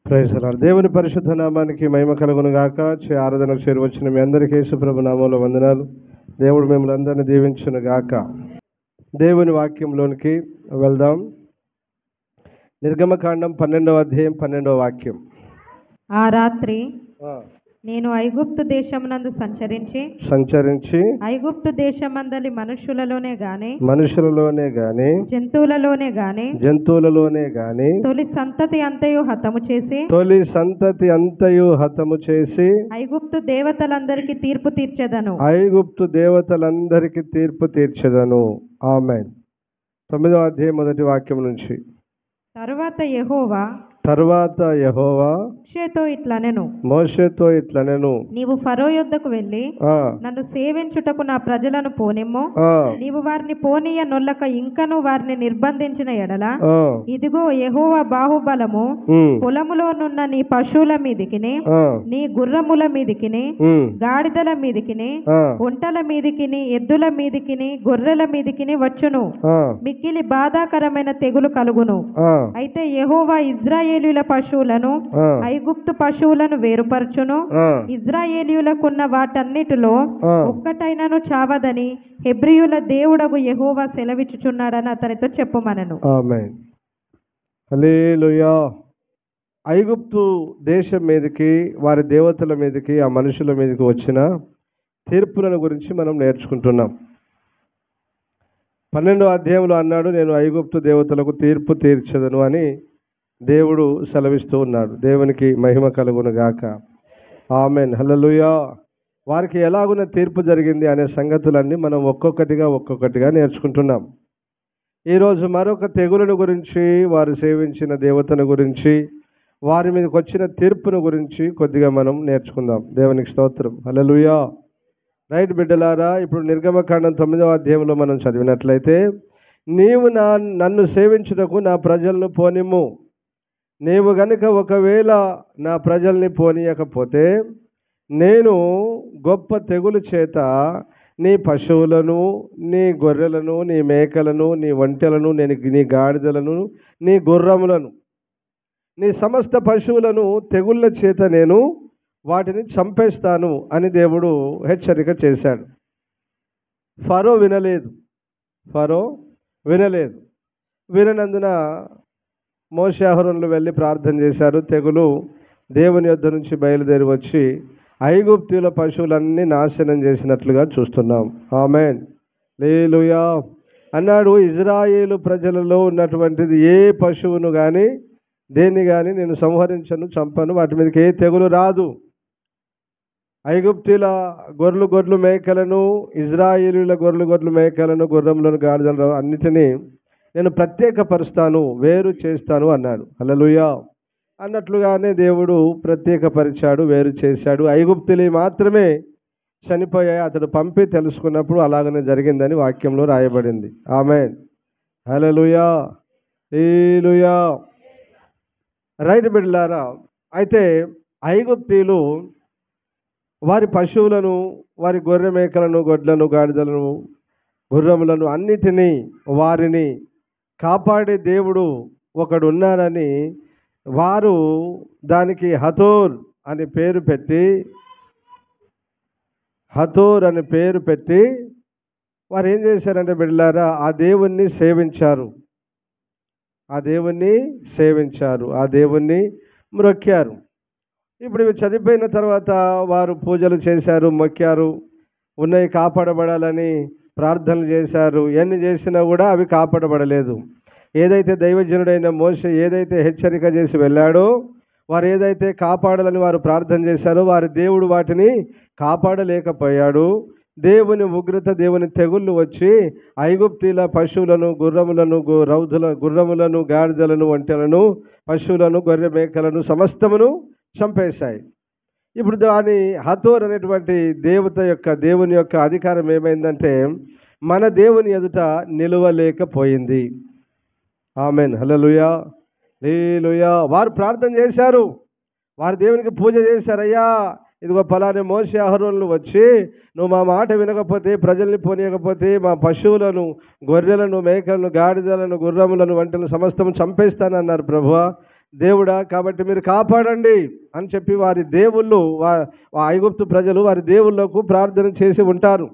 Praise the lord. దేవుని పరిశుద్ధ నామానికి మహిమ కలుగును గాక. ఆరాధనకు చేరువచ్చిన మీ అందరికీ యేసుప్రభు నామములో వందనాలు. దేవుడు మిమ్మల్ని అందరినీ దీవించును గాక. దేవుని వాక్యంలోనికి వెళ్దాం. నిర్గమకాండం 12వ అధ్యాయం 12వ వాక్యం. ఆ రాత్రి నేను ఐగుప్తు దేశమునందు సంచరించి ఐగుప్తు దేశమందలి మనుషులలోనే గాని జంతువులలోనే గాని తొలి సంతతి అంతయు హతము చేసి ఐగుప్తు దేవతలందరికీ తీర్పు తీర్చెదను. ఆమేన్. 9వ అధ్యాయం 1వ వాక్యం నుంచి. తరువాత యెహోవా మోషేతో ఇట్లనెను, నీవు ఫరో యొద్దకు వెళ్ళి నన్ను సేవించుటకు నా ప్రజలను పోనిమ్ము. నీవు వారిని పోనీయ నొల్లక ఇంకను వారిని నిర్బంధించిన ఎడల ఇదిగో యెహోవా బాహుబలము పొలములోనున్న నీ పశువుల మీదికిని నీ గుర్రముల మీదికిని గాడిదల మీదికిని ఒంటల మీదికిని ఎద్దుల మీదికిని గొర్రెల మీదికిని వచ్చును. మిక్కిలి బాధాకరమైన తెగులు కలుగును. అయితే యెహోవా ఇజ్రాయేలీయుల పశువులను ఐగుప్తు పశువులను వేరుపరచును. ఇజ్రాయేలీయులకున్న వాటన్నిటిలో ఒక్కటైనను చావదని హెబ్రీయుల దేవుడగు యెహోవా సెలవిచ్చుచున్నాడని అతనితో చెప్పుమనెను. ఆమేన్. హల్లెలూయా. ఐగుప్తు దేశం మీదకి, వారి దేవతల మీదకి, ఆ మనుషుల మీదకి వచ్చిన తీర్పులను గురించి మనం నేర్చుకుంటున్నాం. 12వ అధ్యాయంలో అన్నాడు, నేను ఐగుప్తు దేవతలకు తీర్పు తీర్చదను అని దేవుడు సెలవిస్తూ ఉన్నాడు. దేవునికి మహిమ కలుగును గాక. ఆమేన్. హల్లెలూయా. వారికి ఎలాగున్న తీర్పు జరిగింది అనే సంగతులన్నీ మనం ఒక్కొక్కటిగా నేర్చుకుంటున్నాం. ఈరోజు మరొక తెగులను గురించి, వారు సేవించిన దేవతను గురించి, వారి మీదకి వచ్చిన తీర్పును గురించి కొద్దిగా మనం నేర్చుకుందాం. దేవునికి స్తోత్రం. హల్లెలూయా. రైట్ బిడ్డలారా, ఇప్పుడు నిర్గమకాండం 9వ అధ్యాయంలో మనం చదివినట్లయితే, నీవు నన్ను సేవించుటకు నా ప్రజలను పోనిమ్ము. నీవు గనుక ఒకవేళ నా ప్రజల్ని పోనీయకపోతే నేను గొప్ప తెగులు చేత నీ పశువులను, నీ గొర్రెలను, నీ మేకలను, నీ ఒంటెలను, నీ గాడిదలను, నీ గుర్రములను, నీ సమస్త పశువులను తెగుళ్ళ చేత నేను వాటిని చంపేస్తాను అని దేవుడు హెచ్చరిక చేశాడు. ఫరో వినలేదు. విననందున మోషే అహరోనులు వెళ్ళి ప్రార్థన చేశారు. తెగులు దేవుని యొద్ద నుంచి బయలుదేరి వచ్చి ఐగుప్తీయుల పశువులన్నీ నాశనం చేసినట్లుగా చూస్తున్నాం. ఆమేన్. హల్లెలూయా. అన్నాడు, ఇజ్రాయేలు ప్రజలలో ఉన్నటువంటిది ఏ పశువును కానీ దేన్ని కానీ నేను సంహరించను, చంపను, వాటి మీదకి ఏ తెగులు రాదు. ఐగుప్తీయుల గొర్రెలు మేకలను, ఇజ్రాయేలీల గొర్రెలు మేకలను, గుర్రములను, గాడిదలను అన్నిటినీ నేను ప్రత్యేకపరుస్తాను, వేరు చేస్తాను అన్నాడు. హల్లెలూయా. అన్నట్లుగానే దేవుడు ప్రత్యేకపరిచాడు, వేరు చేశాడు. ఐగుప్తులు మాత్రమే చనిపోయాయి. అతడు పంపి తెలుసుకున్నప్పుడు అలాగనే జరిగిందని వాక్యంలో రాయబడింది. ఆమేన్. హల్లెలూయా. హల్లెలూయా. రైట్ బిడ్డలారా, అయితే ఐగుప్తీయులు వారి పశువులను, వారి గొర్రె మేకలను, గొడ్లను, గాడిదలను, గుర్రములను అన్నిటినీ వారిని కాపాడే దేవుడు ఒకడు ఉన్నారని వారు దానికి హతోర్ అని పేరు పెట్టి వారు ఏం చేశారంటే బిడ్డలారా, ఆ దేవుణ్ణి సేవించారు, ఆ దేవుణ్ణి మ్రొక్కారు. ఇప్పుడు ఇవి చనిపోయిన తర్వాత వారు పూజలు చేశారు, మొక్కారు, ఉన్నవి కాపాడబడాలని ప్రార్థనలు చేశారు. ఎన్ని చేసినా కూడా అవి కాపాడబడలేదు. ఏదైతే దైవజనుడైన మోషే ఏదైతే హెచ్చరిక చేసి వెళ్ళాడో, వారు ఏదైతే కాపాడాలని వారు ప్రార్థన చేశారో వారి దేవుడు వాటిని కాపాడలేకపోయాడు. దేవుని ఉగ్రత, దేవుని తెగుళ్ళు వచ్చి ఐగుప్తీయుల పశువులను, గుర్రములను, గాడిదలను, ఒంటెలను, పశువులను, గొర్రె మేకలను సమస్తమును చంపేశాయి. ఇప్పుడు దాని హతోర్ అనేటువంటి దేవుని యొక్క అధికారం ఏమైందంటే మన దేవుని ఎదుట నిలువలేకపోయింది. ఆమేన్. హల్లెలూయా. హల్లెలూయా. వారు ప్రార్థన చేశారు, వారు దేవునికి పూజ చేశారు. అయ్యా, ఇదిగో ఫలాని మోషే అహరోనులు వచ్చి నువ్వు మా మాట వినకపోతే, ప్రజల్ని పోనీయకపోతే మా పశువులను, గొర్రెలను, మేకలను, గాడిదలను, గుర్రములను, వంటలను సమస్తము చంపేస్తానన్నారు ప్రభువా. దేవుడా కాబట్టి మీరు కాపాడండి అని చెప్పి వారి దేవుళ్ళు ఐగుప్తు ప్రజలు వారి దేవుళ్ళకు ప్రార్థన చేసి ఉంటారు,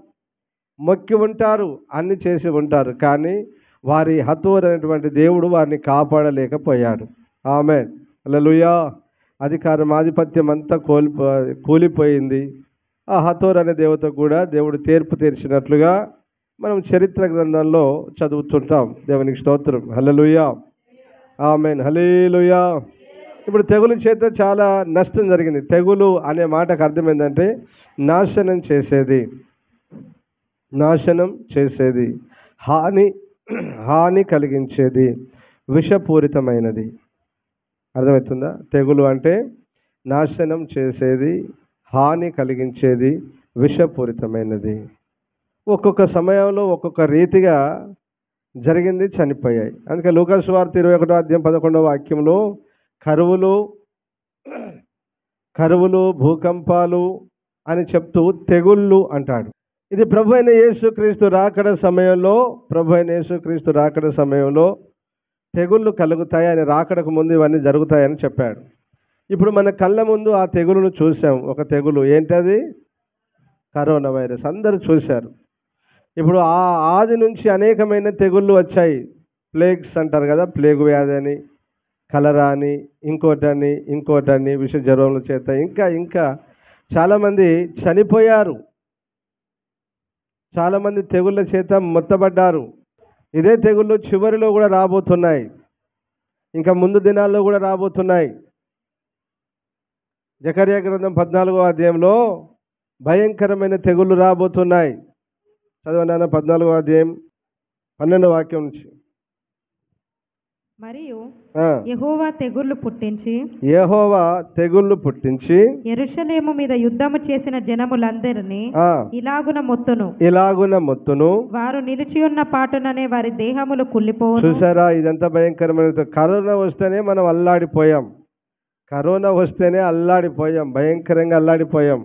మొక్కి ఉంటారు, అన్ని చేసి ఉంటారు. కానీ వారి హతోర్ అనేటువంటి దేవుడు వారిని కాపాడలేకపోయాడు. ఆమేన్, హల్లెలూయా. అధికారం ఆధిపత్యం అంతా కూలిపోయింది. ఆ హతోర్ అనే దేవత కూడా దేవుడు తీర్పు తీర్చినట్లుగా మనం చరిత్ర గ్రంథంలో చదువుతుంటాం. దేవునికి స్తోత్రం, హల్లెలూయా, ఆమేన్, హల్లెలూయా. ఇప్పుడు తెగులు చేత చాలా నష్టం జరిగింది. తెగులు అనే మాటకు అర్థం ఏంటంటే నాశనం చేసేది, నాశనం చేసేది, హాని కలిగించేది, విషపూరితమైనది. అర్థమవుతుందా? తెగులు అంటే నాశనం చేసేది, హాని కలిగించేది, విషపూరితమైనది. ఒక్కొక్క సమయంలో ఒక్కొక్క రీతిగా జరిగింది, చనిపోయాయి. అందుకే లూకా సువార్త 21వ అధ్యాయం 11వ వాక్యంలో కరువులు, భూకంపాలు అని చెప్తూ తెగుళ్ళు అంటాడు. ఇది ప్రభు అయిన యేసుక్రీస్తు రాకడ సమయంలో తెగుళ్ళు కలుగుతాయి. ఆయన రాకడకు ముందు ఇవన్నీ జరుగుతాయని చెప్పాడు. ఇప్పుడు మన కళ్ళ ముందు ఆ తెగులును చూసాం. ఒక తెగులు ఏంటది? Corona virus. అందరూ చూశారు. ఇప్పుడు ఆ ఆది నుంచి అనేకమైన తెగుళ్ళు వచ్చాయి. ప్లేగ్స్ అంటారు కదా, ప్లేగు వ్యాధి అని, కలరా అని, ఇంకోటని విష జ్వరముల చేత ఇంకా చాలామంది చనిపోయారు. చాలామంది తెగుళ్ళ చేత మొత్తబడ్డారు. ఇదే తెగుళ్ళు చివరిలో కూడా రాబోతున్నాయి, ఇంకా ముందు దినాల్లో కూడా రాబోతున్నాయి. జకర్యా గ్రంథం 14వ అధ్యాయంలో భయంకరమైన తెగుళ్ళు రాబోతున్నాయి. చదవండి 14వ అధ్యాయం 12వ వాక్యం నుంచి. మరియు యెహోవా తెగుళ్ళు పుట్టించి యెరూషలేము మీద యుద్ధము చేసిన జనములందరినీ ఇలాగున మొత్తును వారు నిలిచి ఉన్న పాటుననే వారి దేహములు కుళ్ళిపోవును. చూసారా, ఇదంతా భయంకరమైన. కరోనా వస్తేనే మనం అల్లాడిపోయాం, భయంకరంగా అల్లాడిపోయాం.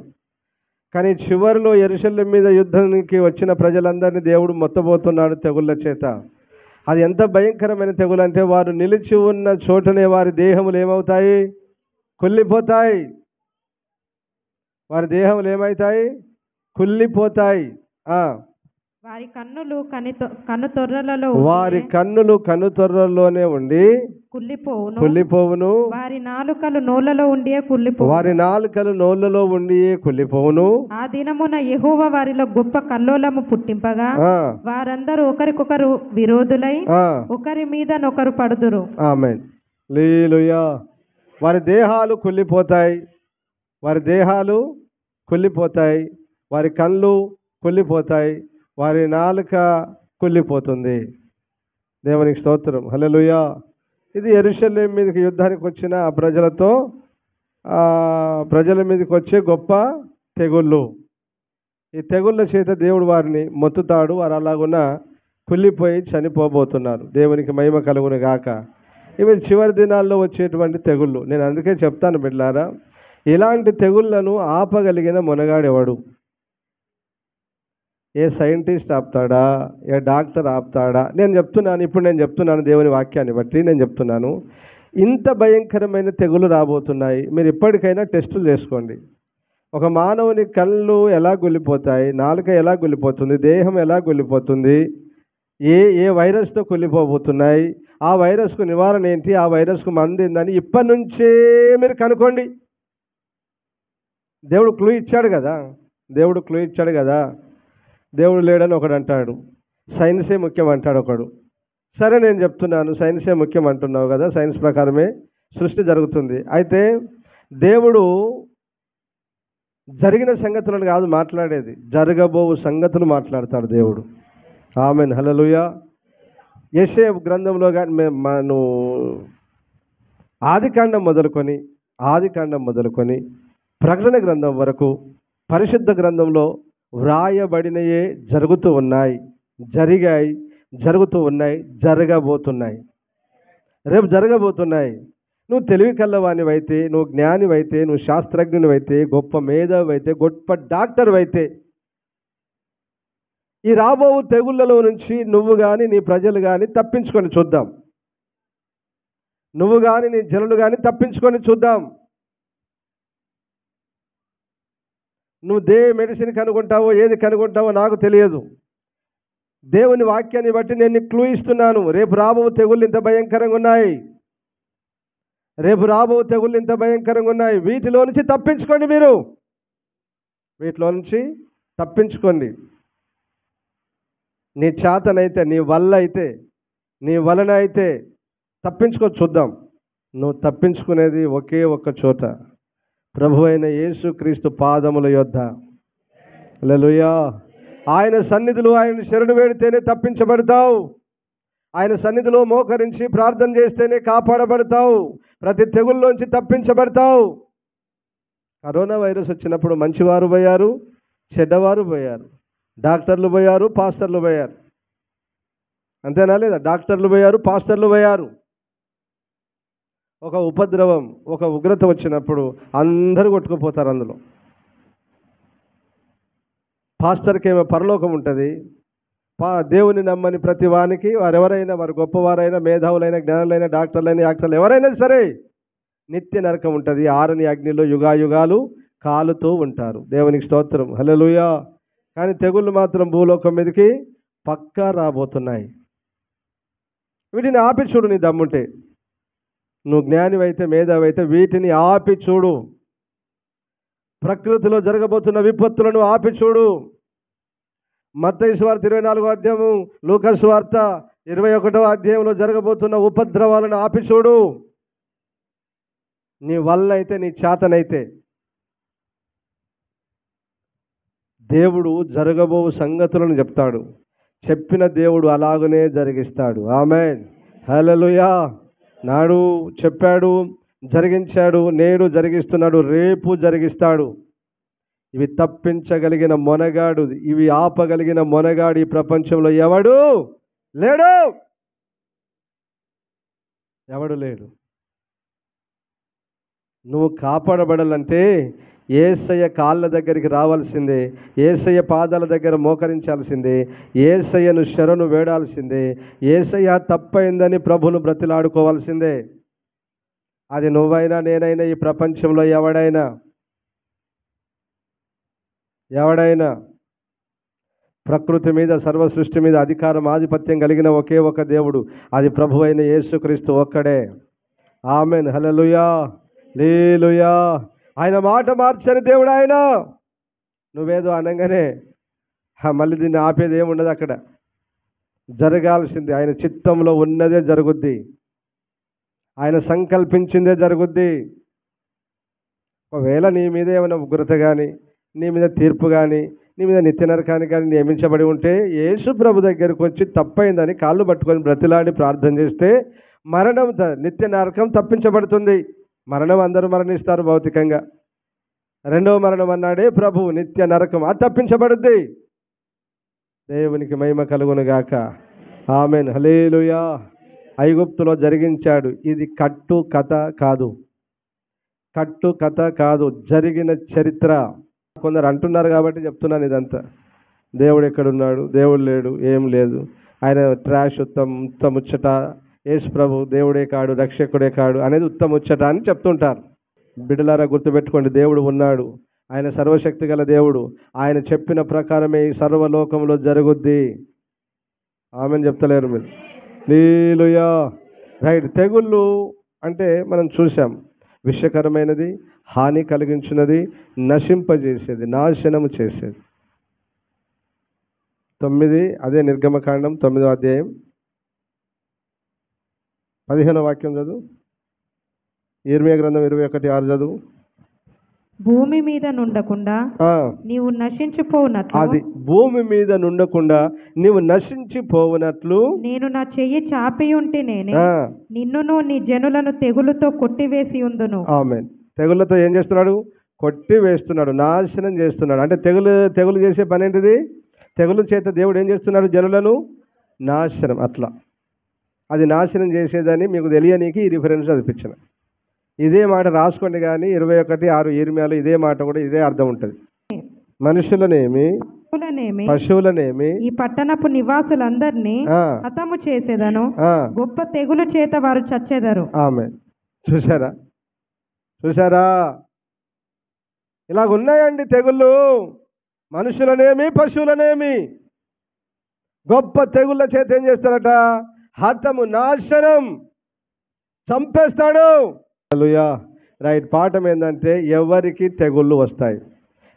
కానీ చివరిలో యెరూషలేము మీద యుద్ధానికి వచ్చిన ప్రజలందరినీ దేవుడు మొత్తబోతున్నాడు తెగుళ్ళ చేత. అది ఎంత భయంకరమైన తెగులు అంటే వారు నిలిచి ఉన్న చోటనే వారి దేహములు ఏమవుతాయి? కుళ్ళిపోతాయి. వారి దేహములు ఏమవుతాయి? కుళ్ళిపోతాయి. వారి కన్నులు కనుతొర్రలోనే ఉండి కుళ్ళిపోవును. వారి నాలుకలు నోళ్లలో ఉండియే కుళ్ళిపోవును. ఆ దినమున యెహోవా వారిలో గొప్ప కల్లోలము పుట్టింపగా వారందరూ ఒకరికొకరు విరోధులై ఒకరి మీద నొకరు పడుదురు. ఆమేన్, హల్లెలూయా. వారి దేహాలు కుళ్ళిపోతాయి, వారి కళ్ళు కుళ్ళిపోతాయి, వారి నాలుక కుళ్ళిపోతుంది. దేవునికి స్తోత్రం, హల్లెలూయా. ఇది యెరూషలేము మీదకి యుద్ధానికి వచ్చిన ఆ ప్రజల మీదకి వచ్చే గొప్ప తెగుళ్ళు. ఈ తెగుళ్ళ చేత దేవుడు వారిని మొత్తుతాడు. వారు అలాగున కుళ్ళిపోయి చనిపోబోతున్నారు. దేవునికి మహిమ కలుగును గాక. ఇవి చివరి దినాల్లో వచ్చేటువంటి తెగుళ్ళు. నేను అందుకే చెప్తాను బిడ్డలారా, ఇలాంటి తెగుళ్లను ఆపగలిగిన మొనగాడెవడు? ఏ సైంటిస్ట్ ఆపుతాడా? ఏ డాక్టర్ ఆపుతాడా? ఇప్పుడు నేను చెప్తున్నాను దేవుని వాక్యాన్ని బట్టి నేను చెప్తున్నాను. ఇంత భయంకరమైన తెగులు రాబోతున్నాయి. మీరు ఎప్పటికైనా టెస్టులు చేసుకోండి. ఒక మానవుని కళ్ళు ఎలా గుల్లిపోతాయి, నాలుక ఎలా గుల్లిపోతుంది, దేహం ఎలా గుల్లిపోతుంది, ఏ వైరస్తో కుళ్ళిపోబోతున్నాయి, ఆ వైరస్కు నివారణ ఏంటి, ఆ వైరస్కు మందు ఏందని ఇప్పటి నుంచే మీరు కనుక్కోండి. దేవుడు క్లూ ఇచ్చాడు కదా. దేవుడు లేడని ఒకడు అంటాడు, సైన్సే ముఖ్యం అంటాడు ఒకడు. సరే, నేను చెప్తున్నాను సైన్సే ముఖ్యం అంటున్నావు కదా, సైన్స్ ప్రకారమే సృష్టి జరుగుతుంది. అయితే దేవుడు జరిగిన సంగతులను కాదు మాట్లాడేది, జరగబోవు సంగతులు మాట్లాడతాడు దేవుడు. ఆమేన్, హల్లెలూయా. యెషయా గ్రంథంలో కానీ మనం ఆదికాండం మొదలుకొని ప్రకటన గ్రంథం వరకు పరిశుద్ధ గ్రంథంలో వ్రాయబడినయే జరుగుతూ ఉన్నాయి, జరిగాయి, జరుగుతూ ఉన్నాయి, జరగబోతున్నాయి, రేపు జరగబోతున్నాయి. నువ్వు తెలివి కల్లవానివైతే, నువ్వు జ్ఞానివైతే, నువ్వు శాస్త్రజ్ఞునివైతే, గొప్ప మేధావైతే, గొప్ప డాక్టర్ అయితే, ఈ రాబో తెగుళ్ళలో నుంచి నువ్వు కానీ నీ ప్రజలు కానీ తప్పించుకొని చూద్దాం. నువ్వు కానీ నీ జనులు కానీ తప్పించుకొని చూద్దాం. నువ్వు మెడిసిన్ కనుగొంటావో ఏది కనుగొంటావో నాకు తెలియదు. దేవుని వాక్యాన్ని బట్టి నేను క్లూ ఇస్తున్నాను. రేపు రాబో తెగుళ్ళు ఇంత భయంకరంగా ఉన్నాయి. వీటిలో నుంచి తప్పించుకోండి. మీరు వీటిలో నుంచి తప్పించుకోండి. నీ చేతనైతే, నీ వల్ల అయితే, నీ వలన అయితే తప్పించుకో చూద్దాం. నువ్వు తప్పించుకునేది ఒకే ఒక్క చోట, ప్రభు అయిన యేసుక్రీస్తు పాదముల యొద్ద. హల్లెలూయా. ఆయన సన్నిధిలో ఆయన శరణు వేడితేనే తప్పించబడతావు. ఆయన సన్నిధిలో మోకరించి ప్రార్థన చేస్తేనే కాపాడబడతావు. ప్రతి తెగుల్లోంచి తప్పించబడతావు. కరోనా వైరస్ వచ్చినప్పుడు మంచివారు పోయారు, చెడ్డవారు పోయారు. డాక్టర్లు పోయారు, పాస్టర్లు పోయారు. అంతేనా లేదా? డాక్టర్లు పోయారు, పాస్టర్లు పోయారు. ఒక ఉపద్రవం, ఒక ఉగ్రత వచ్చినప్పుడు అందరూ కొట్టుకుపోతారు. అందులో పాస్టర్కి ఏమో పరలోకం ఉంటుంది. దేవుని నమ్మని ప్రతి వానికి, వారెవరైనా, వారు గొప్పవారైనా, మేధావులైన, జ్ఞానులైన, డాక్టర్లైన, యాక్టర్లు ఎవరైనా సరే నిత్య నరకం ఉంటుంది. ఆరని అగ్నిలో యుగాయుగాలు కాలుతూ ఉంటారు. దేవునికి స్తోత్రం. హల్లెలూయా. కానీ తెగుళ్ళు మాత్రం భూలోకం మీదకి పక్కా రాబోతున్నాయి. వీటిని ఆపి చూడు. నీ దమ్ముంటే, నువ్వు జ్ఞానివైతే, మేధావైతే వీటిని ఆపి చూడు. ప్రకృతిలో జరగబోతున్న విపత్తులను ఆపి చూడు. మత్తయి సువార్త 24వ అధ్యాయము, లూకా సువార్త 21వ అధ్యాయంలో జరగబోతున్న ఉపద్రవాలను ఆపి చూడు. నీ వల్ల అయితే, నీ చేతనైతే దేవుడు జరగబో సంగతులను చెప్తాడు. చెప్పిన దేవుడు అలాగనే జరిగిస్తాడు. ఆమేన్. హల్లెలూయా. నాడు చెప్పాడు, జరిగించాడు, నేడు జరిగిస్తున్నాడు, రేపు జరిగిస్తాడు. ఇవి తప్పించగలిగిన మొనగాడు, ఇవి ఆపగలిగిన మొనగాడు ఈ ప్రపంచంలో ఎవడు లేడు. నువ్వు కాపాడబడాలంటే యేసయ్య కాళ్ళ దగ్గరికి రావాల్సిందే, యేసయ్య పాదాల దగ్గర మోకరించాల్సిందే, యేసయ్యను శరణు వేడాల్సిందే, యేసయ్య తప్పైందని ప్రభును బ్రతిలాడుకోవాల్సిందే. అది నువ్వైనా, నేనైనా, ఈ ప్రపంచంలో ఎవడైనా ప్రకృతి మీద, సర్వ సృష్టి మీద అధికారం, ఆధిపత్యం కలిగిన ఒకే ఒక దేవుడు, అది ప్రభు అయిన యేసుక్రీస్తు ఒక్కడే. ఆమేన్. హల్లెలూయా. హల్లెలూయా. ఆయన మాట మార్చని దేవుడు ఆయన. నువ్వేదో అనగానే మళ్ళీ దీన్ని ఆపేది ఏముండదు. అక్కడ జరగాల్సింది, ఆయన చిత్తంలో ఉన్నదే జరుగుద్ది, ఆయన సంకల్పించిందే జరుగుద్ది. ఒకవేళ నీ మీద ఏమైనా ఉగ్రత కానీ, నీ మీద తీర్పు కానీ, నీ మీద నిత్య నరకానికి కానీ నియమించబడి ఉంటే, యేసు ప్రభు దగ్గరకు వచ్చి తప్పైందని కాళ్ళు పట్టుకొని బ్రతిలాడి ప్రార్థన చేస్తే మరణం, నిత్య నరకం తప్పించబడుతుంది. మరణం అందరూ మరణిస్తారు భౌతికంగా. రెండవ మరణం అన్నాడే ప్రభు, నిత్య నరకం, అది తప్పించబడుద్ది. దేవునికి మహిమ కలుగును గాక. ఆమేన్. హల్లెలూయా. ఐగుప్తులో జరిగించాడు. ఇది కట్టు కథ కాదు, జరిగిన చరిత్ర. కొందరు అంటున్నారు కాబట్టి చెప్తున్నాను ఇదంతా. దేవుడు ఎక్కడున్నాడు, దేవుడు లేడు, ఏం లేదు, ఆయన ట్రాష్, ఉత్తముచ్చట, యేసు ప్రభు దేవుడే కాడు, రక్షకుడే కాడు అనేది ఉత్తముచ్చట అని చెప్తుంటారు. బిడ్డలారా గుర్తుపెట్టుకోండి, దేవుడు ఉన్నాడు. ఆయన సర్వశక్తి గల దేవుడు. ఆయన చెప్పిన ప్రకారమే ఈ సర్వలోకంలో జరుగుద్ది. ఆమెను చెప్తలేరు మీరు? హల్లెలూయా. రైట్. తెగుళ్ళు అంటే మనం చూసాం, విషకరమైనది, హాని కలిగించినది, నశింపజేసేది, నాశనము చేసేది. 9, అదే నిర్గమకాండం 9వ అధ్యాయం 15వ వాక్యం చదువు. ఇర్మియా గ్రంథం 21:6 చదువు. భూమి మీద నుండకుండా నీవు నశించిపోవునట్లు, అది భూమి మీద నుండకుండా నీవు నశించిపోవునట్లు నేను నా చెయ్యి చాపి ఉంటే నేనే నిన్నును నీ జనులను తెగులుతో కొట్టివేసి ఉందును. ఆమేన్. తెగులతో ఏం చేస్తున్నాడు? కొట్టి వేస్తున్నాడు, నాశనం చేస్తున్నాడు. అంటే తెగులు చేసే పని ఏంటిది? తెగులు చేత దేవుడు ఏం చేస్తున్నాడు? జనులను నాశనం. అట్లా అది నాశనం చేసేదని మీకు తెలియనీకి ఈ రిఫరెన్స్ చదివించిన. ఇదే మాట రాసుకోండి. కానీ 21:6 ఇర్మియాలో ఇదే మాట కూడా ఇదే అర్థం ఉంటుంది. మనుషులనేమి పశువులనేమి ఈ పట్టణపు నివాసులందరినీ హతము చేసేదను, గొప్ప తెగులు చేత వారు చచ్చెదరు. ఆమేన్. చూసారా చూసారా, ఇలాగున్నాయండి తెగుళ్ళు. మనుషులనేమి పశువులనేమి గొప్ప తెగుళ్ళ చేత ఏం చేస్తారట? హతము, నాశనం, చంపేస్తాడు. హల్లెలూయా. రైట్. పాఠం ఏంటంటే ఎవరికి తెగుళ్ళు వస్తాయి,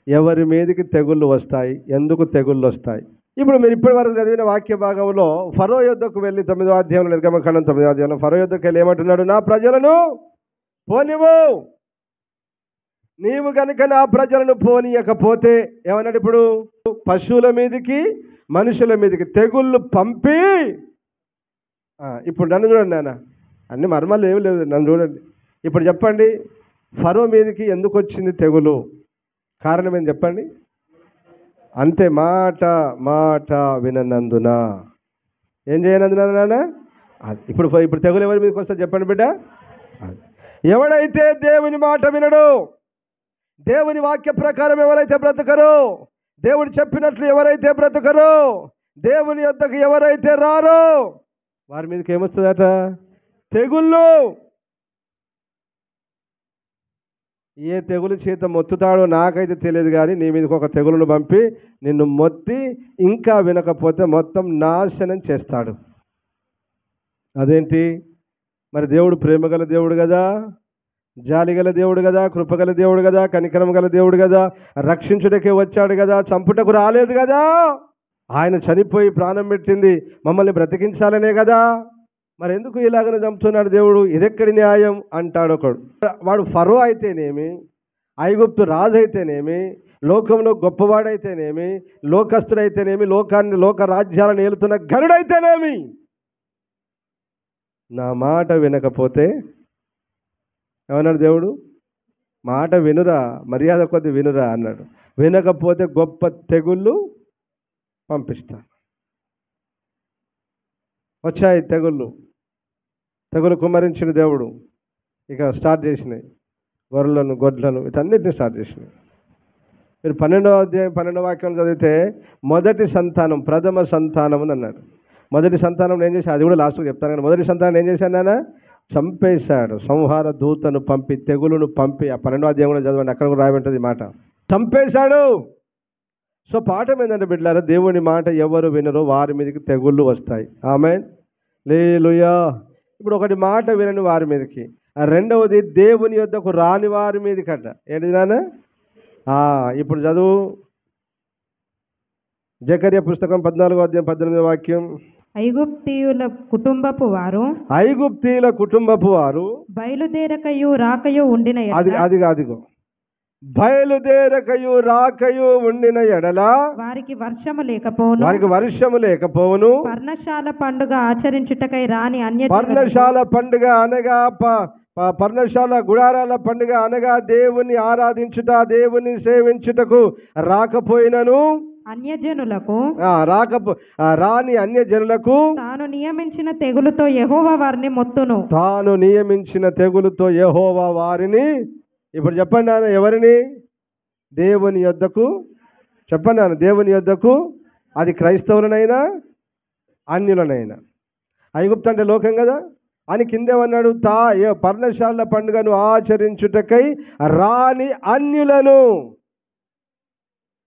ఎవరి మీదకి తెగుళ్ళు వస్తాయి, ఎందుకు తెగుళ్ళు వస్తాయి? ఇప్పుడు మీరు ఇప్పటి వరకు చదివిన వాక్య భాగంలో ఫరో యొద్దకు వెళ్ళి 9వ అధ్యాయంలో, నిర్గమకాండం 9వ అధ్యాయంలో ఫరో యొద్దకు వెళ్ళి ఏమంటున్నాడు? నా ప్రజలను పోనివ్వు, నీవు కనుక నా ప్రజలను పోనీయకపోతే ఏమన్నాడు? ఇప్పుడు పశువుల మీదకి మనుషుల మీదకి తెగుళ్ళు పంపి, ఇప్పుడు నన్ను చూడండి నాన్న, అన్ని మర్మాలు ఏమి లేదు, నన్ను చూడండి. ఇప్పుడు చెప్పండి, ఫరో మీదకి ఎందుకు వచ్చింది తెగులు? కారణం ఏం చెప్పండి? అంతే, మాట మాట విననందున. ఏం చేయనందున నాన్న? ఇప్పుడు ఇప్పుడు తెగులు ఎవరి మీదకి వస్తుంది చెప్పండి బిడ్డ? ఎవడైతే దేవుని మాట వినడు, దేవుని వాక్య ప్రకారం ఎవరైతే బ్రతకరో, దేవుడు చెప్పినట్లు ఎవరైతే బ్రతకరో, దేవుని యొద్దకు ఎవరైతే రారో, వారి మీదకి ఏమొస్తుందట? తెగుళ్ళు. ఏ తెగులు చేత మొత్తుతాడో నాకైతే తెలియదు, కానీ నీ మీదకి ఒక తెగులును పంపి నిన్ను మొత్తి ఇంకా వినకపోతే మొత్తం నాశనం చేస్తాడు. అదేంటి మరి? దేవుడు ప్రేమగల దేవుడు కదా, జాలిగల దేవుడు కదా, కృపగల దేవుడు కదా, కనికరం గల దేవుడు కదా, రక్షించుటకే వచ్చాడు కదా, చంపుటకు రాలేదు కదా. ఆయన చనిపోయి ప్రాణం పెట్టింది మమ్మల్ని బ్రతికించాలనే కదా. మరి ఎందుకు ఇలాగనే చంపుతున్నాడు దేవుడు? ఇదెక్కడి న్యాయం అంటాడు ఒకడు. వాడు ఫరో అయితేనేమి, ఐగుప్తు రాజు అయితేనేమి, లోకంలో గొప్పవాడైతేనేమి, లోకస్తుడైతేనేమి, లోక రాజ్యాలను ఏలుతున్న గరుడైతేనేమి, నా మాట వినకపోతే ఏమన్నాడు దేవుడు? మాట వినురా, మర్యాద కొద్ది వినురా అన్నాడు. వినకపోతే గొప్ప తెగుళ్ళు పంపిస్తాను. వచ్చాయి తెగుళ్ళు. తెగులు కుమ్మరించిన దేవుడు ఇక స్టార్ట్ చేసినాయి. గొర్రెలను, గొడ్లను, వీటన్నిటిని స్టార్ట్ చేసినాయి. మీరు 12వ అధ్యాయం 12వ వాక్యం చదివితే మొదటి సంతానం, ప్రథమ సంతానం అని అన్నాడు. మొదటి సంతానం ఏం చేసి, అది కూడా లాస్ట్కి చెప్తాను కానీ, మొదటి సంతానం ఏం చేశాను నాన్న? చంపేశాడు. సంహార దూతను పంపి, తెగులును పంపి. ఆ 12వ అధ్యాయం కూడా చదవండి, అక్కడ కూడా రాయబెట్టది మాట. చంపేశాడు. సో పాఠం ఏంటంటే బిడ్డలారా, దేవుని మాట ఎవరు వినరో వారి మీదకి తెగుళ్ళు వస్తాయి. ఆమేన్, హల్లెలూయా. ఇప్పుడు ఒకటి, మాట వినని వారి మీదకి. రెండవది, దేవుని యొద్దకు రాని వారి మీదకట. ఏంటి నాన్న? ఇప్పుడు చదువు జకర్యా పుస్తకం 14వ అధ్యాయం 18వ వాక్యం. ఐగుప్తీయుల కుటుంబపు వారు బయలుదేరకయు రాకయు ఉండిన అదిగో బయలుదేరకయు రాకయు ఉండిన ఎడల వారికి వర్షము లేకపోవును. పర్ణశాల పండుగ ఆచరించుటకై రాని పర్ణశాల పండుగ అనగా పర్ణశాల గుడారాల పండుగ అనగా దేవుని ఆరాధించుట, దేవుని సేవించుటకు రాకపోయినను అన్యజనులకు రాని అన్యజనులకు తాను నియమించిన తెగులుతో యెహోవా వారిని మొత్తును. తాను నియమించిన తెగులుతో యెహోవా వారిని. ఇప్పుడు చెప్పండి నాన్న, ఎవరిని? దేవుని యొద్దకు. చెప్పండి నాన్న, దేవుని యొద్దకు. అది క్రైస్తవులనైనా అన్యులనైనా. ఐగుప్తు అంటే లోకం కదా అని కిందేమన్నాడు? పర్ణశాల పండుగను ఆచరించుటకై రాని అన్యులను.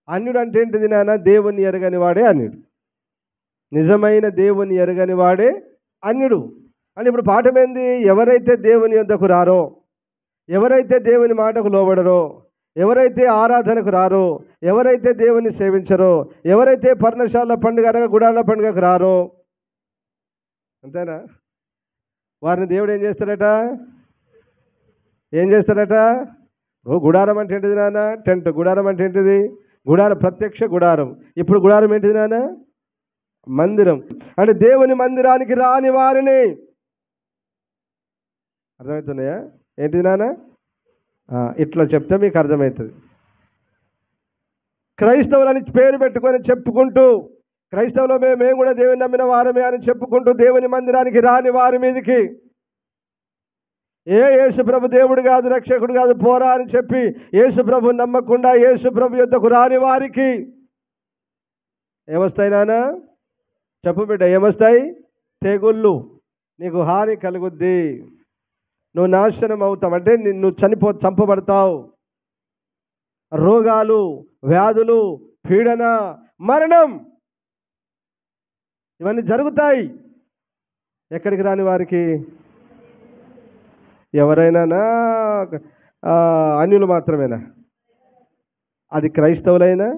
అన్యుడు అంటే ఏంటిది నాన్న? దేవుని ఎరగని వాడే అన్యుడు. నిజమైన దేవుని ఎరగని వాడే అన్యుడు అని. ఇప్పుడు పాఠం ఏంది? ఎవరైతే దేవుని యొద్దకు రారో, ఎవరైతే దేవుని మాటకు లోబడరో, ఎవరైతే ఆరాధనకు రారో, ఎవరైతే దేవుని సేవించరో, ఎవరైతే పర్ణశాల పండుగ అనగా గుడాల పండుగకు రారో, అంతేనా? వారిని దేవుడు ఏం చేస్తాడట? గుడారం అంటే ఏంటిది నాన్న? టెంట్. గుడారం అంటే ఏంటిది? గుడారం, ప్రత్యక్ష గుడారం. ఇప్పుడు గుడారం ఏంటిది నాన్న? మందిరం. అంటే దేవుని మందిరానికి రాని వారిని. అర్థమవుతున్నాయా? ఏంటిది నాన్న? ఇట్లా చెప్తే మీకు అర్థమవుతుంది. క్రైస్తవులని పేరు పెట్టుకొని చెప్పుకుంటూ, క్రైస్తవులు మేము కూడా దేవుని నమ్మిన వారమే అని చెప్పుకుంటూ దేవుని మందిరానికి రాని వారి మీదకి, యేసుప్రభు దేవుడు కాదు, రక్షకుడు కాదు, పోరా అని చెప్పి యేసుప్రభు నమ్మకుండా యేసుప్రభు యొద్దకు రాని వారికి ఏమొస్తాయి నాన్న? చెప్పు బిడ్డ, ఏమొస్తాయి? తెగుళ్ళు. నీకు హాని కలుగుద్ది, నువ్వు నాశనం అవుతావు, అంటే నిన్ను చంపబడతావు. రోగాలు, వ్యాధులు, పీడన, మరణం ఇవన్నీ జరుగుతాయి. ఎక్కడికి రాని వారికి? ఎవరైనా అన్యులు మాత్రమేనా? అది క్రైస్తవులైనా?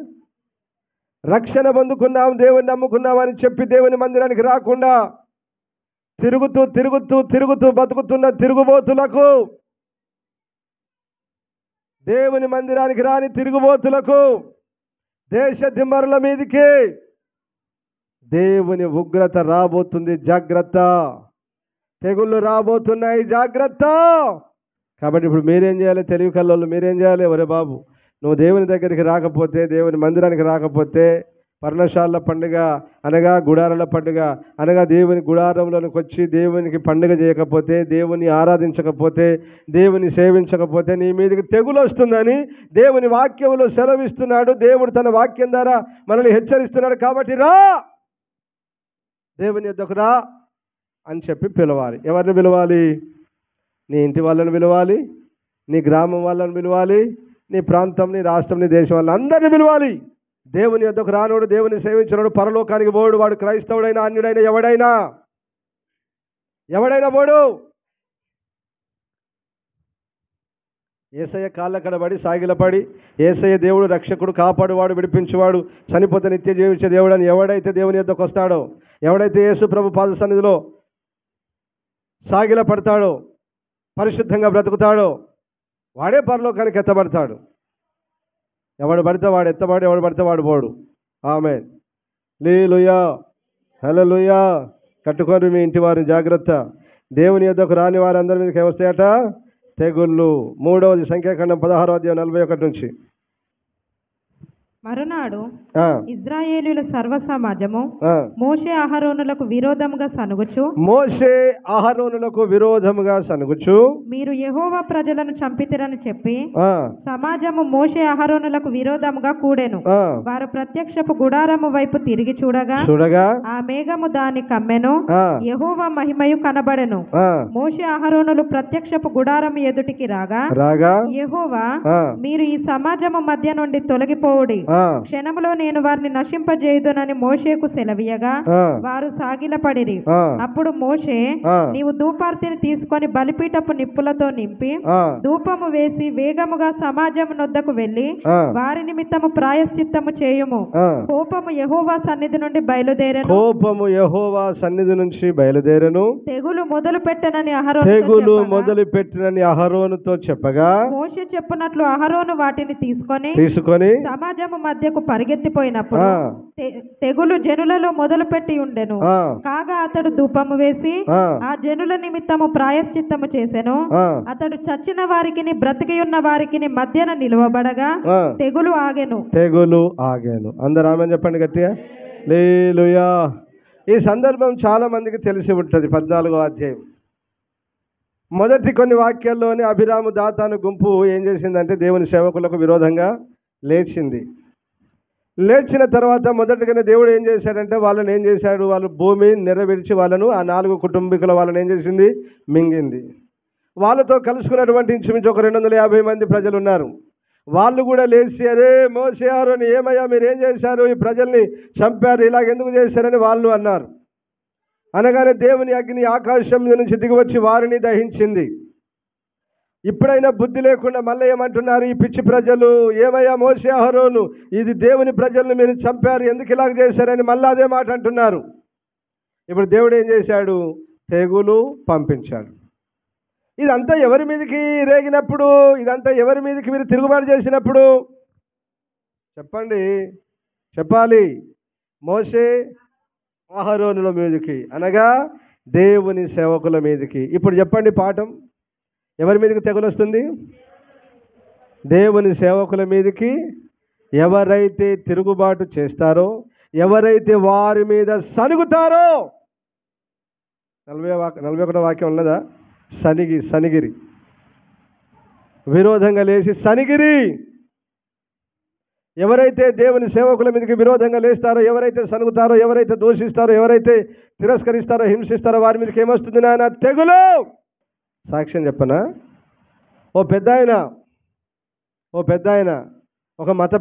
రక్షణ పొందుకున్నాం, దేవుని నమ్ముకున్నాం అని చెప్పి దేవుని మందిరానికి రాకుండా తిరుగుతూ తిరుగుతూ తిరుగుతూ బతుకుతున్న తిరుగుబోతులకు, దేవుని మందిరానికి రాని తిరుగుబోతులకు, దేశ దిమ్మరుల మీదికి దేవుని ఉగ్రత రాబోతుంది, జాగ్రత్త. తెగుళ్ళు రాబోతున్నాయి, జాగ్రత్త. కాబట్టి ఇప్పుడు మీరేం చేయాలి? తెలివి కల్లోళ్ళు మీరేం చేయాలి? ఒరే బాబు, నువ్వు దేవుని దగ్గరికి రాకపోతే, దేవుని మందిరానికి రాకపోతే, పర్ణశాల పండుగ అనగా గుడారాల పండుగ అనగా దేవుని గుడారంలోనికి వచ్చి దేవునికి పండుగ చేయకపోతే, దేవుని ఆరాధించకపోతే, దేవుని సేవించకపోతే నీ మీదకి తెగులు వస్తుందని దేవుని వాక్యంలో సెలవిస్తున్నాడు. దేవుడు తన వాక్యం ద్వారా మనల్ని హెచ్చరిస్తున్నాడు. కాబట్టి రా, దేవుని యొద్దకు రా అని చెప్పి పిలవాలి. ఎవరిని పిలవాలి? నీ ఇంటి వాళ్ళని పిలవాలి, నీ గ్రామం వాళ్ళని పిలవాలి, నీ ప్రాంతం, నీ రాష్ట్రం, నీ దేశం వాళ్ళని అందరినీ పిలవాలి. దేవుని యొద్దకు రానోడు, దేవుని సేవించినోడు పరలోకానికి పోడు. వాడు క్రైస్తవుడైనా అన్యుడైనా ఎవడైనా పోడు. యేసయ్య కాళ్ళ కడబడి సాగిలపడి, యేసయ్య దేవుడు రక్షకుడు, కాపాడువాడు, విడిపించువాడు, చనిపోతే నిత్య జీవించే దేవుడు అని ఎవడైతే దేవుని యొద్దకు వస్తాడో, ఎవడైతే యేసు ప్రభు పాద సన్నిధిలో సాగిల పడతాడో, పరిశుద్ధంగా బ్రతుకుతాడో, వాడే పరలోకానికి ఎత్తబడతాడు. ఎవడు పడితే వాడు ఎత్తబడి, ఎవడు పడితే వాడు పోడు. ఆమేన్. హల్లెలూయా, హల్లెలూయా. కట్టుకొని మీ ఇంటి వారిని జాగ్రత్త. దేవుని యొద్దకు రాని వారందరి మీదకి వస్తాయట తెగుళ్ళు. 3వది సంఖ్యాకాండం 16:41 నుంచి. మరునాడు ఇశ్రాయేలీయుల సర్వ సమాజము మోషే అహరోనులకు విరోధముగా సనుగుచు మీరు యెహోవా ప్రజలను చంపితిరని చెప్పి సమాజము మోషే అహరోనులకు విరోధముగా కూడెను. వారు ప్రత్యక్షపు గుడారము వైపు తిరిగి చూడగా ఆ మేఘము దాని కమ్మెను, యెహోవా మహిమయు కనబడెను. మోషే అహరోనులు ప్రత్యక్షపు గుడారము ఎదుటికి రాగా యెహోవా, మీరు ఈ సమాజము మధ్య నుండి తొలగిపోవుడి, క్షణములో నేను వారిని నశింపజేయుదునని మోషేకు సెలవీయగా వారు సాగిలపడిరి. అప్పుడు మోషే, నీవు ధూపార్తిని తీసుకొని బలిపీఠపు నిప్పులతో నింపి ధూపము వేసి వేగముగా సమాజము నొద్దకు వెళ్లి వారి నిమిత్తము ప్రాయశ్చిత్తము చేయుము. కోపము యెహోవా సన్నిధి నుండి బయలుదేరెను. తెగులు మొదలు పెట్టనని అహరోనుతో చెప్పగా మోషే చెప్పునట్లు అహరోను వాటిని తీసుకొని సమాజము మధ్యకు పరిగెత్తిపోయినప్పుడు తెగులు జనులలో మొదలుపెట్టి ఉండెను. కాగా అతడు ధూపము వేసి ఆ జనుల నిమిత్తము ప్రాయశ్చిత్తము చేసెను. అతడు చచ్చిన వారికిని బ్రతికి ఉన్న వారికిని మధ్యన నిలువబడగా తెగులు ఆగెను. అందరూ ఆమేన్ చెప్పండి గట్టిగా. హల్లెలూయా. ఈ సందర్భం చాలా మందికి తెలిసి ఉంటుంది. 14వ అధ్యాయం మొదటి కొన్ని వాక్యాల్లోని అభిరాము దాతాను గుంపు ఏం చేసిందంటే దేవుని సేవకులకు విరోధంగా లేచిన తర్వాత మొదటిగానే దేవుడు ఏం చేశాడంటే వాళ్ళు భూమి నెరవేర్చి వాళ్ళను, ఆ 4 కుటుంబీకుల వాళ్ళని ఏం చేసింది? మింగింది. వాళ్ళతో కలుసుకున్నటువంటి ఇంచుమించు ఒక 250 మంది ప్రజలు ఉన్నారు. వాళ్ళు కూడా లేచి, అరే మోషే అహరోను, ఏమయ్యా మీరు ఏం చేశారు? ఈ ప్రజల్ని చంపారు, ఇలాగెందుకు చేశారని వాళ్ళు అన్నారు. అనగానే దేవుని అగ్ని ఆకాశం నుంచి దిగివచ్చి వారిని దహించింది. ఇప్పుడైనా బుద్ధి లేకుండా మళ్ళీ ఏమంటున్నారు ఈ పిచ్చి ప్రజలు, ఏమయ్యా మోషే అహరోను, ఇది దేవుని ప్రజలను మీరు చంపారు, ఎందుకు ఇలాగ చేశారని మళ్ళీ అదే మాట అంటున్నారు. ఇప్పుడు దేవుడు ఏం చేశాడు? తెగులు పంపించాడు. ఇదంతా ఎవరి మీదకి రేగినప్పుడు, ఇదంతా ఎవరి మీదకి మీరు తిరుగుబాటు చేసినప్పుడు? చెప్పాలి. మోషే అహరోనుల మీదకి, అనగా దేవుని సేవకుల మీదకి. ఇప్పుడు చెప్పండి పాఠం, ఎవరి మీదకి తెగులు వస్తుంది? దేవుని సేవకుల మీదకి. ఎవరైతే తిరుగుబాటు చేస్తారో, ఎవరైతే వారి మీద సనుగుతారో, 41వ వాక్యం ఉన్నదా? సనిగిరి, విరోధంగా లేచి సనిగిరి. ఎవరైతే దేవుని సేవకుల మీదకి విరోధంగా లేస్తారో, ఎవరైతే సనుగుతారో, ఎవరైతే దూషిస్తారో, ఎవరైతే తిరస్కరిస్తారో, హింసిస్తారో వారి మీదకి ఏమొస్తుంది నాయన? తెగులు. సాక్ష్యం చెప్పనా? ఓ పెద్ద ఆయన ఒక మత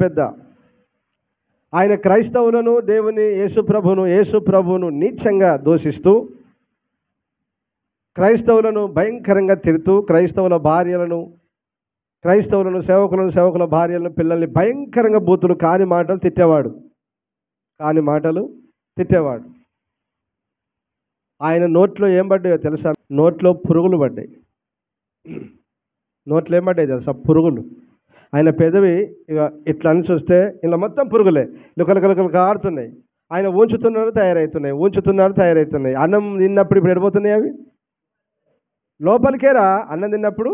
పెద్ద ఆయన క్రైస్తవులను, దేవుని యేసు ప్రభువును నీచంగా దూషిస్తూ, క్రైస్తవులను భయంకరంగా తిడుతూ, క్రైస్తవుల సేవకుల భార్యలను, పిల్లల్ని భయంకరంగా బూతులు, కాని మాటలు తిట్టేవాడు. ఆయన నోట్లో ఏం పడ్డాయో తెలుసా? నోట్లో పురుగులు పడ్డాయి. నోట్లో ఏం పడ్డాయి తెలుసా? పురుగులు. ఆయన పెదవి ఇక ఇట్లా అని చూస్తే ఇలా మొత్తం పురుగులే లుకలు కారుతున్నాయి. ఆయన ఊంచుతున్నాడు తయారవుతున్నాయి. అన్నం తిన్నప్పుడు ఇప్పుడు ఎడిపోతున్నాయి అవి లోపలికేరా. అన్నం తిన్నప్పుడు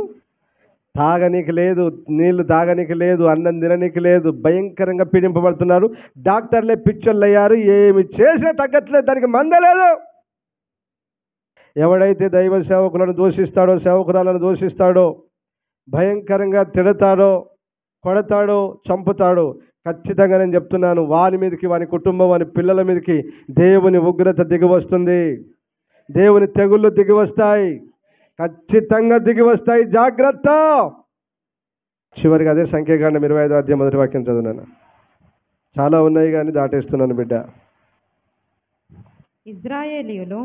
తాగనీకి లేదు, నీళ్లు తాగనీకి లేదు, అన్నం తిననీకి లేదు. భయంకరంగా పీడింపబడుతున్నారు. డాక్టర్లే పిచ్చోళ్ళు అయ్యారు. ఏమి చేసినా తగ్గట్లేదు, దానికి మందలేదు. ఎవడైతే దైవ సేవకులను దూషిస్తాడో, సేవకురాలను దూషిస్తాడో, భయంకరంగా తిడతాడో, కొడతాడో, చంపుతాడో, ఖచ్చితంగా నేను చెప్తున్నాను, వారి మీదకి, వారి కుటుంబం, వారి పిల్లల మీదకి దేవుని ఉగ్రత దిగి వస్తుంది. దేవుని తెగుళ్ళు దిగి వస్తాయి, ఖచ్చితంగా దిగి వస్తాయి. జాగ్రత్త. చివరిగా అదే సంఖ్యాకాండం 25వ అధ్యాయం 1వ వాక్యం చదువున్నాను. చాలా ఉన్నాయి కానీ దాటేస్తున్నాను బిడ్డ. ఇశ్రాయేలీయులు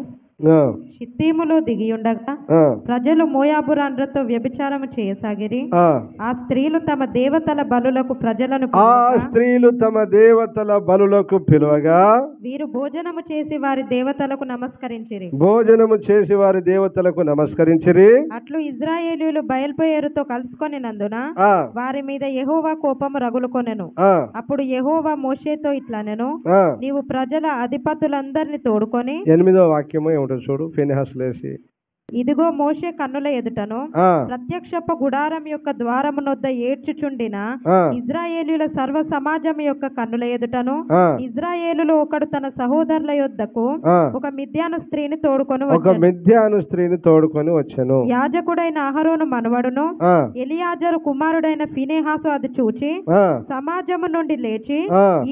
షిత్తీములో దిగియుండగా ప్రజలు మోయాబురాండ్రతో వ్యభిచారము చేయసాగిరి. ఆ స్త్రీలు తమ దేవతల బలులకు పిలువగా వీరు భోజనము చేసి వారి దేవతలకు నమస్కరించిరి. అట్లు ఇశ్రాయేలీయులు బయల్పెయోరుతో కలుసుకొనినందున వారి మీద యెహోవా కోపము రగులుకొనెను. అప్పుడు యెహోవా మోషేతో ఇట్లనెను, నీవు ప్రజల అధిపతులందరినీ తోడుకొని 8వ వాక్యము చూడు. ఫినెహాసు లేచి, ఇదిగో మోషే కన్నుల ఎదుటను ప్రత్యక్షపు గుడారం యొక్క ద్వారమునొద్ద ఏడ్చుచుండిన ఇశ్రాయేలీయుల సర్వ సమాజం యొక్క కన్నుల ఎదుటను ఇశ్రాయేలులో ఒకడు తన సహోదరుల యొద్దకు ఒక మిద్యాను స్త్రీని తోడుకొని వచ్చెను. యాజకుడైన అహరోను మనవడును ఎలియాజరు కుమారుడైన ఫినెహాసు అది చూచి సమాజము నుండి లేచి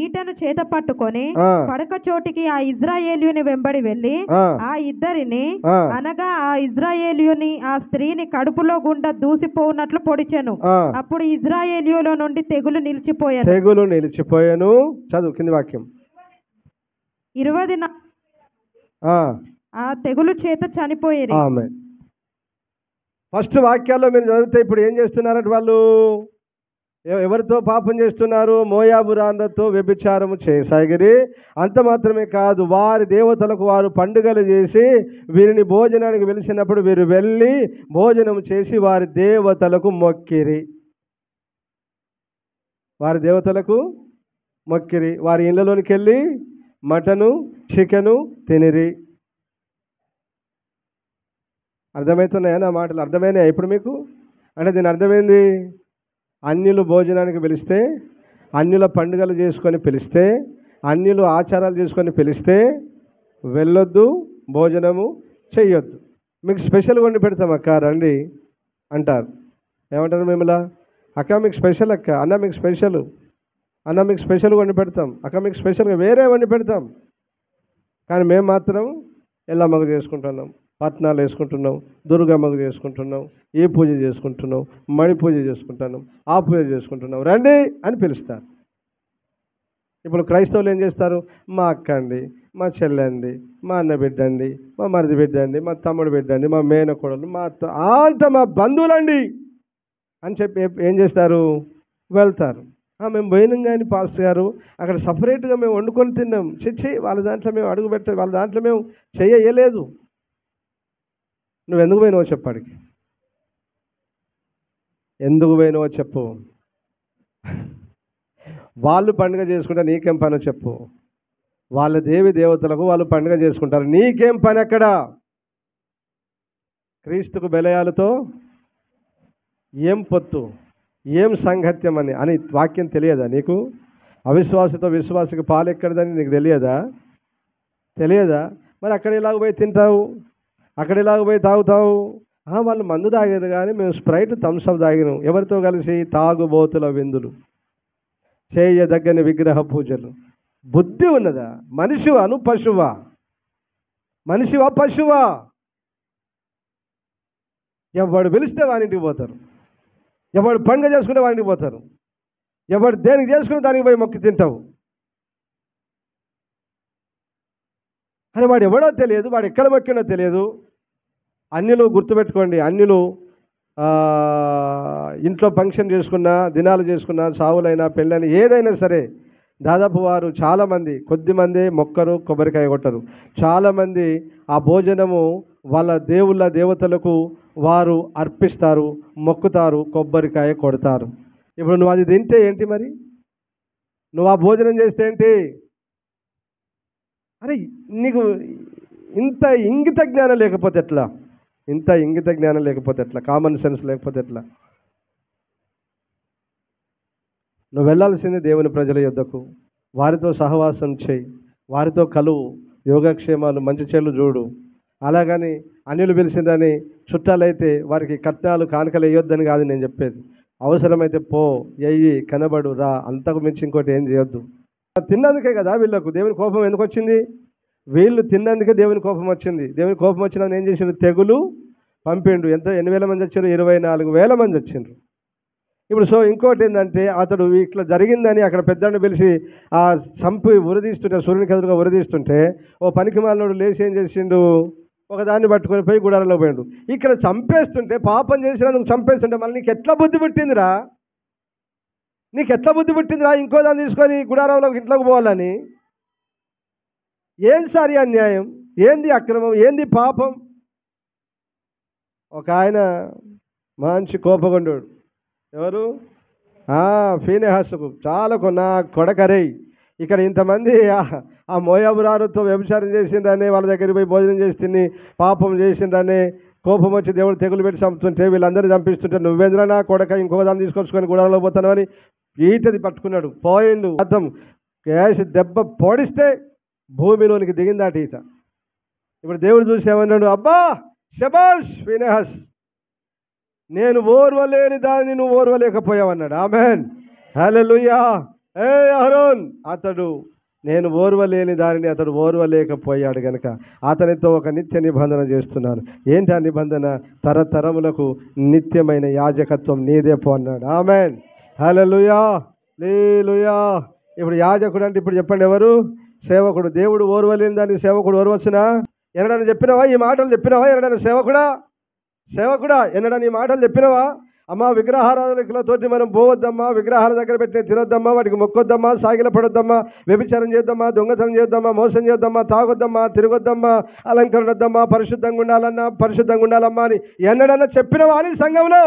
ఈటను చేత పట్టుకొని పడక చోటికి ఆ ఇశ్రాయేలీయుని వెంబడి వెళ్లి ఆ ఇద్దరిని, అనగా ఆ ఇశ్రాయేలీయుని ఆ స్త్రీని కడుపులో గుండా దూసిపోవునట్లు పొడిచెను. అప్పుడు ఇశ్రాయేలీయుల నుండి తెగులు నిలిచిపోయాను. చదువు కింది వాక్యం. 20 ఆ తెగులు చేత చనిపోయారు. ఫస్ట్ వాక్యాల్లో మీరు చదివితే ఇప్పుడు ఏం చేస్తున్నారంటే వాళ్ళు ఎవరితో పాపం చేస్తున్నారు? మోయాబురాండ్రతో వ్యభిచారము చేయసాగిరి. అంత మాత్రమే కాదు, వారి దేవతలకు వారు పండుగలు చేసి వీరిని భోజనానికి పిలిచినప్పుడు వీరు వెళ్ళి భోజనం చేసి వారి దేవతలకు మొక్కిరి. వారి ఇళ్ళలోనికి వెళ్ళి మటను, చికెను తినిరి. అర్థమవుతున్నాయా నా మాటలు? అర్థమైనాయా ఇప్పుడు మీకు? అంటే దీని అర్థమైంది, అన్యులు భోజనానికి పిలిస్తే, అన్యుల పండుగలు చేసుకొని పిలిస్తే, అన్యులు ఆచారాలు చేసుకొని పిలిస్తే వెళ్ళొద్దు, భోజనము చెయ్యొద్దు. మీకు స్పెషల్ వండి పెడతాం అక్క రండి అంటారు. ఏమంటారు మిమ్మల్ని? అక్క మీకు స్పెషల్, అక్క అన్న మీకు స్పెషల్, అన్న మీకు స్పెషల్ వండి పెడతాం, అక్క మీకు స్పెషల్గా వేరే వండి పెడతాం. కానీ మేము మాత్రం ఎల్లమ్మకు చేసుకుంటున్నాం, పట్నాలు వేసుకుంటున్నాం, దుర్గమ్మకు చేసుకుంటున్నాం, ఈ పూజ చేసుకుంటున్నాం, మణి పూజ చేసుకుంటున్నాం, ఆ పూజ చేసుకుంటున్నాం, రండి అని పిలుస్తారు. ఇప్పుడు క్రైస్తవులు ఏం చేస్తారు? మా అక్క అండి, మా చెల్లె అండి, మా అన్న బిడ్డ అండి, మా మరిది బిడ్డ అండి, మా తమ్ముడు బిడ్డ అండి, మా మేనకోడలు, మా అంత మా బంధువులండి అని చెప్పి ఏం చేస్తారు? వెళ్తారు. మేము పోయినాం కానీ పాస్టర్ గారు అక్కడ సపరేట్గా మేము వండుకొని తిన్నాం. చిచ్చి వాళ్ళ దాంట్లో మేము అడుగు పెట్ట, వాళ్ళ దాంట్లో మేము చెయ్యలేదు. నువ్వు ఎందుకు పోయినావో చెప్పాడికి, ఎందుకు పోయినావో చెప్పు. వాళ్ళు పండుగ చేసుకుంటే నీకేం పనో చెప్పు. వాళ్ళ దేవతలకు వాళ్ళు పండుగ చేసుకుంటారు, నీకేం పని అక్కడ? క్రీస్తుకు బెలయాలతో ఏం పొత్తు, ఏం సంగత్యం అని వాక్యం తెలియదా నీకు? అవిశ్వాసతో విశ్వాసకి పాలు ఎక్కడదని నీకు తెలియదా? మరి అక్కడ ఇలాగ పోయి తింటావు, అక్కడ ఇలాగ పోయి తాగుతావు, వాళ్ళు మందు తాగారు కానీ మేము స్ప్రైట్ థమ్స్అప్ తాగినాం. ఎవరితో కలిసి? తాగుబోతుల విందులు, చేయదగ్గని విగ్రహ పూజలు. బుద్ధి ఉన్నదా? మనిషివా నువ్వు? పశువా? మనిషివా పశువా? ఎవడు పిలిస్తే వానింటికి పోతారు, ఎవడు పండుగ చేసుకుంటే వానింటికి పోతారు, ఎవడు దేనికి చేసుకుని దానికి పోయి మొక్కి తింటావు. అని వాడు ఎవడో తెలియదు, వాడు ఎక్కడ మొక్కినో తెలియదు. అన్యులు గుర్తుపెట్టుకోండి, అన్యులు ఇంట్లో ఫంక్షన్ చేసుకున్నా, దినాలు చేసుకున్నా, సావులైనా, పెళ్ళైనా, ఏదైనా సరే దాదాపు వారు చాలామంది, కొద్దిమంది మొక్కరు, కొబ్బరికాయ కొట్టరు. చాలామంది ఆ భోజనము వాళ్ళ దేవుళ్ళ దేవతలకు వారు అర్పిస్తారు, మొక్కుతారు, కొబ్బరికాయ కొడతారు. ఇప్పుడు నువ్వు అది తింటే ఏంటి మరి? నువ్వు ఆ భోజనం చేస్తే ఏంటి? అరే నీకు ఇంత ఇంగిత జ్ఞానం లేకపోతే ఎట్లా? ఇంత ఇంగిత జ్ఞానం లేకపోతే ఎట్లా? కామన్ సెన్స్ లేకపోతే ఎట్లా? నువ్వు వెళ్ళాల్సింది దేవుని ప్రజల యొద్దకు. వారితో సహవాసం చేయి, వారితో కలువు, యోగక్షేమాలు, మంచి చెల్లు చూడు. అలాగని అన్యులు పిలిచిందని చుట్టాలైతే వారికి కట్నాలు కానుకలు వేయొద్దని కాదు నేను చెప్పేది. అవసరమైతే పో, ఎయ్యి, కనబడు, రా, అంతకు మించి ఇంకోటి ఏం చేయొద్దు. తిన్నందుకే కదా వీళ్ళకు దేవుని కోపం ఎందుకు వచ్చింది? వీళ్ళు తిన్నందుకే దేవుని కోపం వచ్చింది. దేవుని కోపం వచ్చిన ఏం చేసిండు? తెగులు పంపిండు. ఎంతో 8,000 మంది వచ్చారు, 24,000 మంది వచ్చిండ్రు. ఇప్పుడు ఇంకోటి ఏంటంటే, అతడు ఇట్లా జరిగిందని అక్కడ పెద్దను పిలిచి ఆ చంపి ఉరదీస్తుంటే, సూర్యునికి ఎదురుగా ఉరదీస్తుంటే, ఓ పనికి మాలినోడు లేచి ఏం చేసిండు? ఒకదాన్ని పట్టుకొని పోయి గుడారంలో పోయిండు. ఇక్కడ చంపేస్తుంటే, పాపం చేసినందుకు చంపేస్తుంటే మళ్ళీ నీకు ఎట్లా బుద్ధి పుట్టిందిరా? నీకు ఎట్లా బుద్ధి పుట్టిందిరా ఇంకో దాన్ని తీసుకొని గుడారంలోకి ఇంట్లోకి పోవాలని? ఏం సారి అన్యాయం? ఏంది అక్రమం? ఏంది పాపం? ఒక ఆయన మంచి కోపగొండోడు. ఎవరు? ఫీనెహాసుకు చాలా నా కొడకరై, ఇక్కడ ఇంతమంది ఆ మోయాబురారుతో వ్యభిచారం చేసిండ్రనే, వాళ్ళ దగ్గరికి పోయి భోజనం చేసి తిని పాపం చేసిండ్రనే కోపం వచ్చి దేవుడు తెగులు పెట్టి చంపుతుంటే, వీళ్ళందరినీ చంపిస్తుంటే, నువ్వేంద్ర నా కొడక ఇంకో దాన్ని తీసుకొచ్చుకొని గుడారంలో పోతాను అని ఈటది పట్టుకున్నాడు. పోయిండు. అర్థం వేసి దెబ్బ పొడిస్తే భూమిలోనికి దిగిందాట ఈట. ఇప్పుడు దేవుడు చూసి ఏమన్నాడు? అబ్బా శబాష్ ఫీనెహాస్, నేను ఓర్వలేని దాన్ని నువ్వు ఓర్వలేకపోయావన్నాడు. ఆమెన్, హల్లెలూయా. అహరోన్, అతడు నేను ఓర్వలేని దానిని అతడు ఓర్వలేకపోయాడు కనుక అతనితో ఒక నిత్య నిబంధన చేస్తున్నాను. ఏంటి ఆ నిబంధన? తరతరములకు నిత్యమైన యాజకత్వం నీదే పో అన్నాడు. ఆమెన్, హల్లెలూయా, హల్లెలూయా. ఇప్పుడు యాజకుడు అంటే ఇప్పుడు చెప్పండి ఎవరు? సేవకుడు. దేవుడు ఓర్వలేని దాన్ని సేవకుడు ఓర్వచ్చునా? ఎన్నడని చెప్పినావా ఈ మాటలు? చెప్పినావా ఎన్నడని? సేవకుడా ఎన్నడని ఈ మాటలు చెప్పినావా? అమ్మ, విగ్రహారాధకులతోటి మనం పోవద్దమ్మా, విగ్రహాల దగ్గర పెట్టిన తినొద్దమ్మా, వాటికి మొక్కొద్దమ్మా, సాగిల పడొద్దమ్మా, వ్యభిచారం చేద్దామా, దొంగతనం చేద్దామా, మోసం చేద్దామా, తాగొద్దమ్మా, తిరగొద్దమ్మా, అలంకరణ వద్దమ్మా, పరిశుద్ధంగా ఉండాలన్నా, పరిశుద్ధంగా ఉండాలమ్మా అని ఎన్నడన్నా చెప్పినవా అని సంఘంలో?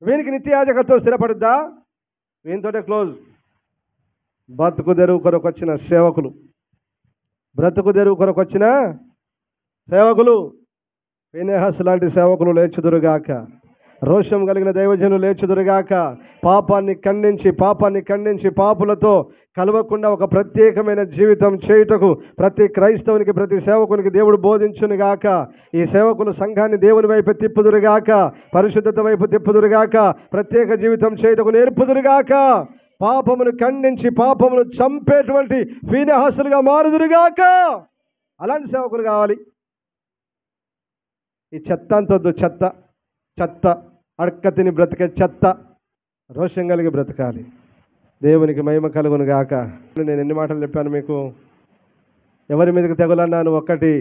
వీనికి నిత్య యాజకత్వం స్థిరపడుద్దా? వీనితోటే క్లోజ్. బతుకు తెరువు కొరకు వచ్చిన సేవకులు, బ్రతుకు తెరువు కొరకు వచ్చిన సేవకులు, ఫీనెహాసు లాంటి సేవకులు లేచుదురుగాక. రోషం కలిగిన దైవజనులు లేచుదురుగాక. పాపాన్ని ఖండించి పాపులతో కలవకుండా ఒక ప్రత్యేకమైన జీవితం చేయుటకు ప్రతి క్రైస్తవునికి, ప్రతి సేవకునికి దేవుడు బోధించునుగాక. ఈ సేవకులు సంఘాన్ని దేవుని వైపు తిప్పుదురుగాక, పరిశుద్ధత వైపు తిప్పుదురుగాక, ప్రత్యేక జీవితం చేయుటకు నేర్పుదురుగాక. పాపమును ఖండించి పాపమును చంపేటువంటి ఫీనెహాసులుగా మారుదురుగాక. అలాంటి సేవకులు కావాలి. ఈ చెత్త అంతొద్దు. చెత్త అడక్క తిని బ్రతికే చెత్త. రోషం కలిగి బ్రతకాలి. దేవునికి మహిమ కలుగును గాక. నేను ఎన్ని మాటలు చెప్పాను మీకు? ఎవరి మీదకి తెగులన్నాను? ఒకటి,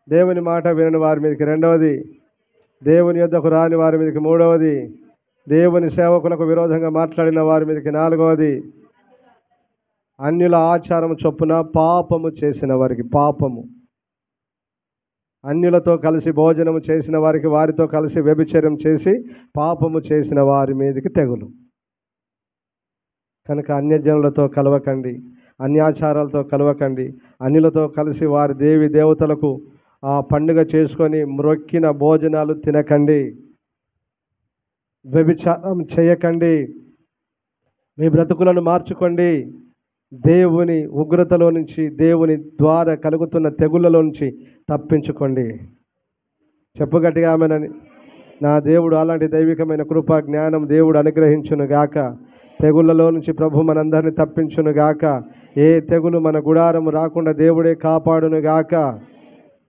దేవుని మాట వినని వారి మీదకి. రెండవది, దేవుని యొద్దకు రాని వారి మీదకి. మూడవది, దేవుని సేవకులకు విరోధంగా మాట్లాడిన వారి మీదకి. నాలుగవది, అన్యుల ఆచారం చొప్పున పాపము చేసిన వారికి. పాపము, అన్యులతో కలిసి భోజనము చేసిన వారికి, వారితో కలిసి వ్యభిచారం చేసి పాపము చేసిన వారి మీదకి తెగులు. కనుక అన్యజనులతో కలవకండి, అన్యాచారాలతో కలవకండి. అన్యులతో కలిసి వారి దేవతలకు ఆ పండుగ చేసుకొని మ్రొక్కిన భోజనాలు తినకండి. వ్యభిచారం చేయకండి. మీ బ్రతుకులను మార్చుకోండి. దేవుని ఉగ్రతలో నుంచి, దేవుని ద్వారా కలుగుతున్న తెగుళ్ళలో నుంచి తప్పించుకోండి. చెప్పు గట్టిగా ఆమేనని. నా దేవుడు అలాంటి దైవికమైన కృపా జ్ఞానం దేవుడు అనుగ్రహించును గాక. తెగుళ్ళలో నుంచి ప్రభు మనందరినీ తప్పించును గాక. ఏ తెగులు మన గుడారము రాకుండా దేవుడే కాపాడును గాక.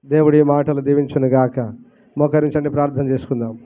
దేవుడి మాటలు దీవించును గాక. మోకరించండి, ప్రార్థన చేసుకుందాం.